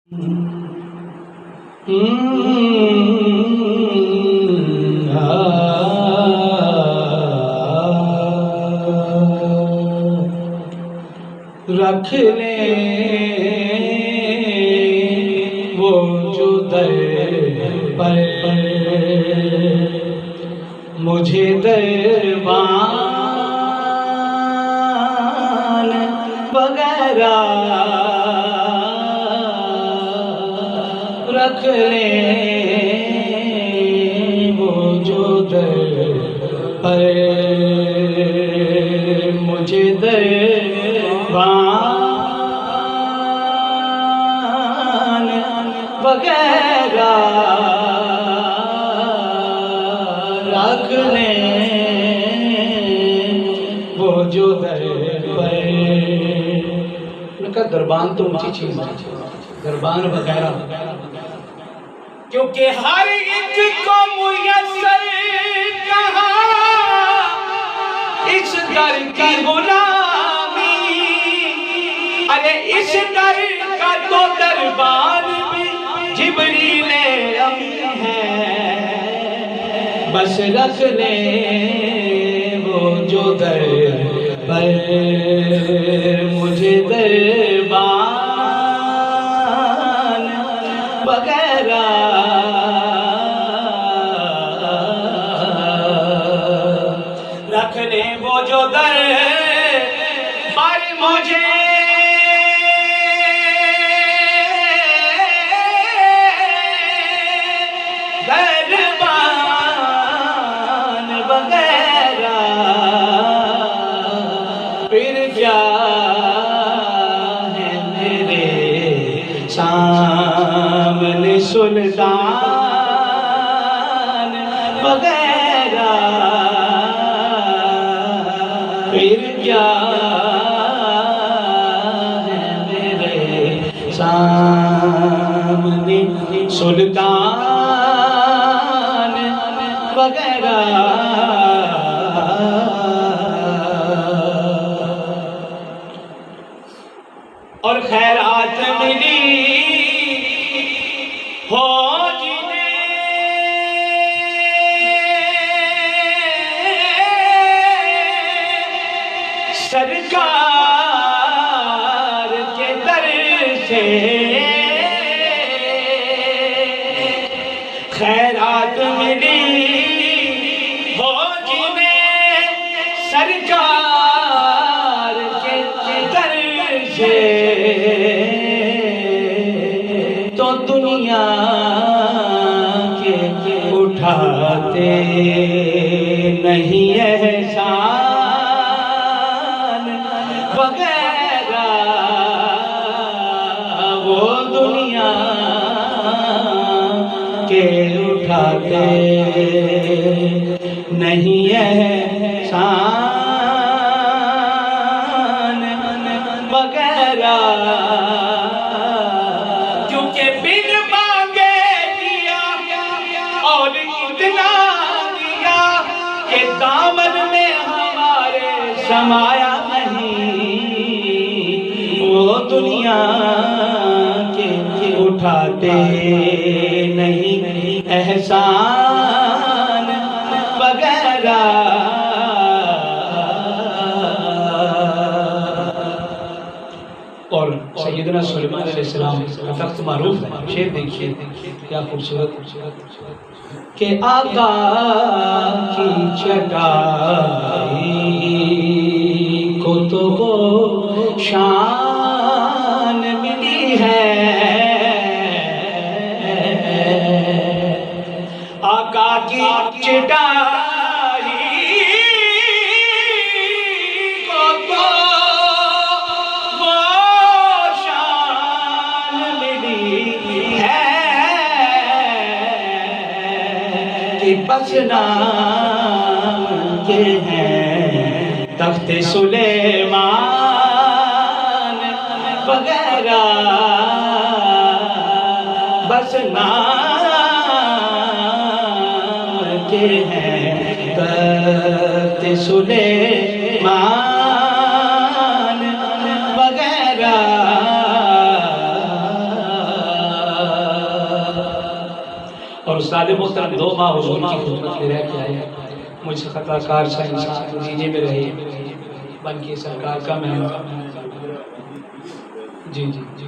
रख ले वो जो दर पर मुझे दरबान वगैरह रख ले वो जो दर पर मुझे दरबान वगैरह रख ले वो जो दर पर। उनका दरबान तो ऊंची चीज है, दरबान वगैरह, क्योंकि हर एक को मुयस्सर कहा इस दर की गुलामी। अरे इस दर का तो दरबार भी जिब्रील अमी है। बस रख ले वो जो दर पर मुझे दरबान वगैरह रख ले वो जो दर पर मुझे दरबान वगैरह। फिर क्या है मेरे सामने सुल्तान वगैरह। फिर क्या है मेरे सामने सुल्तान वगैरह। और खैरात मिली हो जिन्हें सरकार के दर से। खैरात मिली हो जिन्हें सरकार के दर से। तो दुनिया के उठाते नहीं एहसान वगैरह। वो दुनिया के उठाते नहीं एहसान वगैरह। क्योंकि बिन मांगे दिया और इतना दिया कि दामन में हमारे समाया नहीं। वो दुनिया के उठाते नहीं एहसान वगैरह। और सैयदना सुलेमान अलैहिस्सलाम तख्त मारूफ है, शेर देखिए क्या खूबसूरत के आका की चटाई को तो वो शान मिली है। आका की चटाई को तो वो शान मिली है कि बस नाम के हैं तख्त सुलेमान वगैरह। बस नाम के हैं तख्त सुलेमान वगैरह। और उस्ताद मोहतरम 2 माह हुजूर की खिदमत में रह के आए, मुझसे खताकार सा इंसान दीने में रहे, बन के सरकार का मेहमान। जी जी जी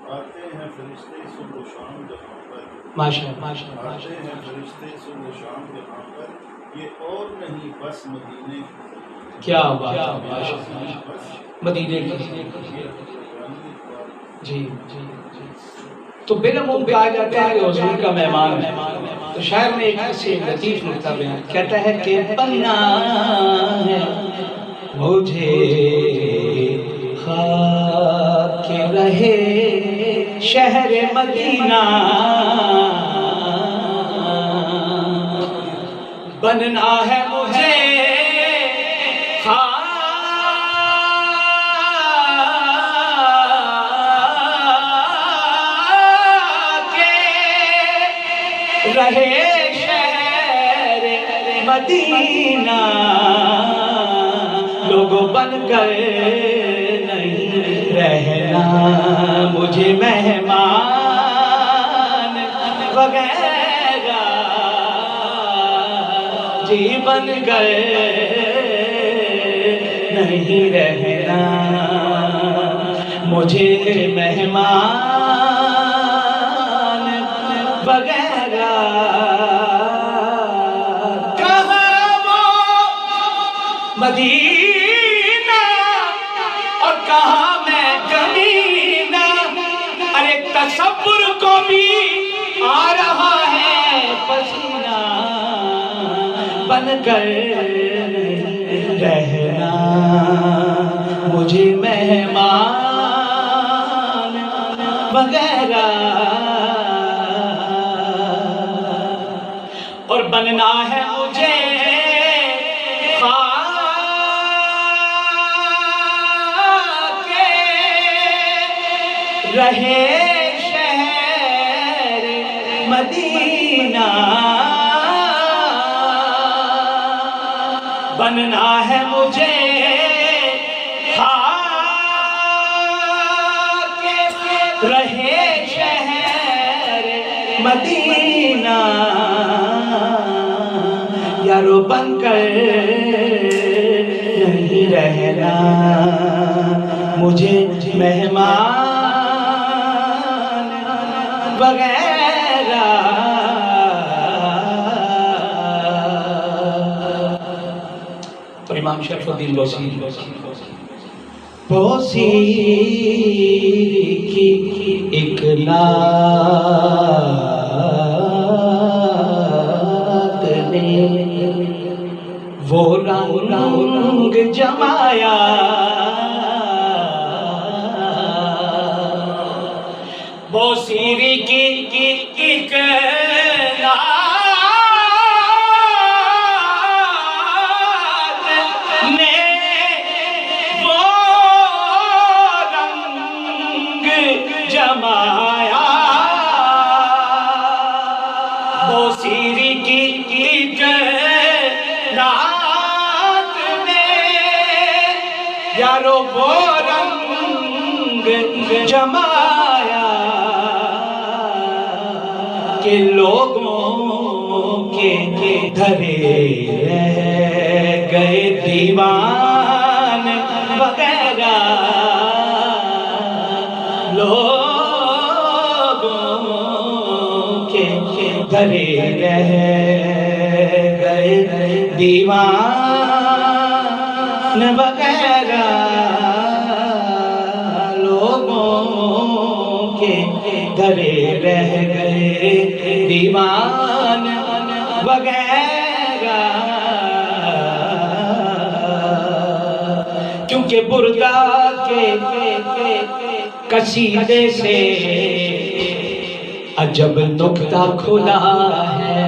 आते हैं फरिश्ते सुबह शाम जहाँ पर, माशाअल्लाह आते हैं फरिश्ते सुबह शाम जहाँ पर, ये और नहीं बस मदीने की। क्या बात है, माशाअल्लाह मदीने की। जी जी तो बिलमुम कहा जाता है कि हुजूर का मेहमान है। तो शायर ने एक ऐसे लतीफ नुक्ता बयान कहता है कि बनना है मुझे खाक रहे शहर मदीना, बनना है मुझे रहे शहर मदीना, लोगों बन गए नहीं रहना मुझे मेहमान वगैरह, जी बन गए नहीं रहना मुझे मेहमान वगैरह। कहाँ वो मदीना और कहाँ मैं कमीना, अरे तसव्वुर को भी आ रहा है पसीना, बन कर रहना मुझे मेहमान वगैरह, और बनना है मुझे रहे शहर मदीना, बनना है मुझे रहे शहर मदीना, यारो बनकर नहीं रहना मुझे मेहमान वगैरह। तो इमाम शरफुद्दीन बौसीरी की एक लात ने वो रंग जमाया, बौसीरी की एक लात ने वो रंग जमाया, बौसीरी की एक लात ने यारो वो रंग जमाया कि लोगों के धरे रह गए दीवान वगैरह, लोगों के धरे रह गए दीवान वगैरह, लोगों के धरे रह गए दीवान वगैरह, क्योंकि बुर्दा के कसीदे से अजब नुक्ता खुला है,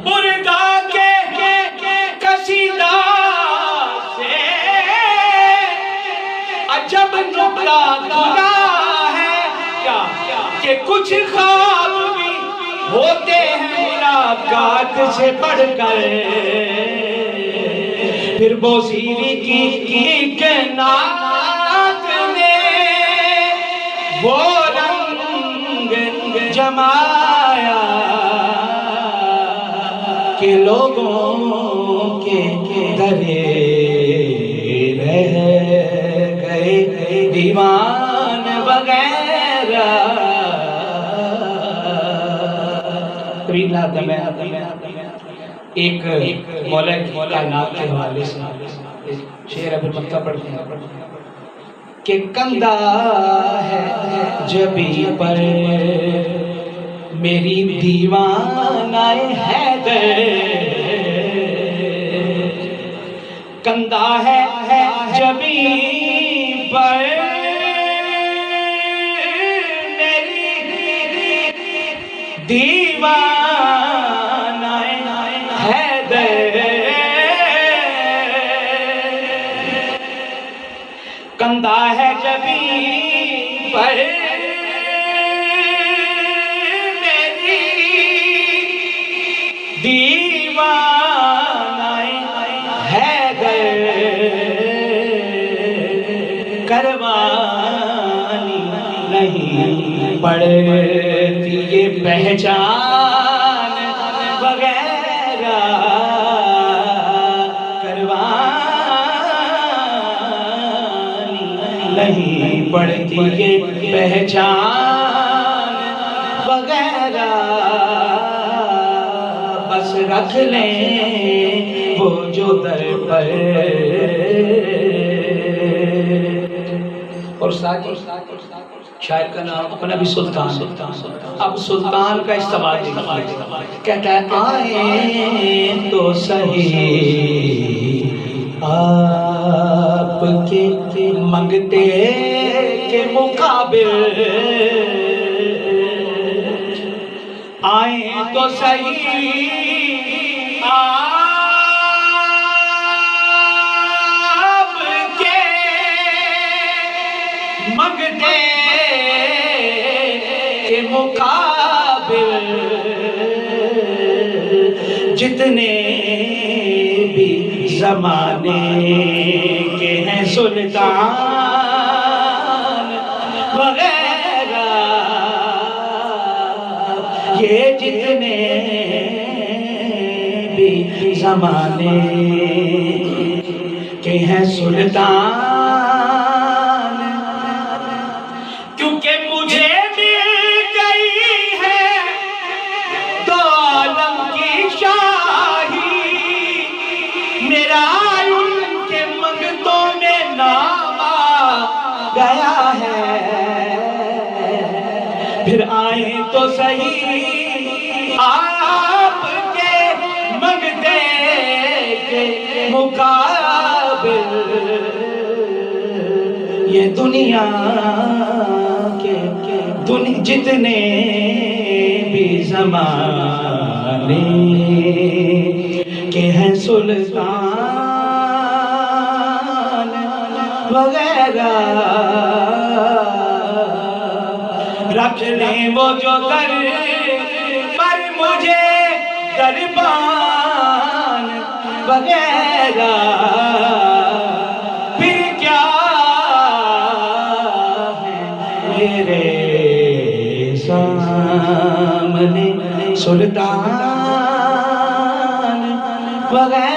बुर्दा के कसीदा से अजब नुक्ता खुला है, क्या कि कुछ ख्वाब भी होते हैं मुलाकात से बढ़कर, फिर बौसीरी की एक नात ने वो रंग समाया कि लोगों के दरे रह गए दीवान वगैरह। एक मौला कायनात के हवाले से शेर अभी मक्का पढ़ते हैं कि कंधा है जबी पर मेरी दीवानाए हैदर, कंधा है जबी पर मेरी दीवानाए हैदर, कंधा है जबी पर मेरी दीवानाए हैदर, करवानी नहीं पड़ती ये पहचान वगैरह, करवानी नहीं पड़ती ये पहचान वगैरह। बस रख लें वो जो दर पर। और साथ शायर का नाम अपना भी सुल्तान। अब सुल्तान का इस्तेमाल कहता है आए तो सही आपके मंगते के मुकाबिल, आए तो सही आपके मंगते के मुकाबिल, जितने भी जमाने के हैं सुल्तान वगैरह, ये जितने भी जमाने के हैं सुल्तान, क्योंकि मुझे मिल गई है दो आलम की शाही, मेरा उनके मंगतों में नाम आ गया है। फिर आए तो सही आपके मंगते के मुकाबिल, ये दुनिया के जितने भी ज़माने के हैं सुल्तान वगैरह, रख लें वो जो दर पर मुझे दरबान वगैरह। फिर क्या है मेरे सामने सुल्तान वगैरह।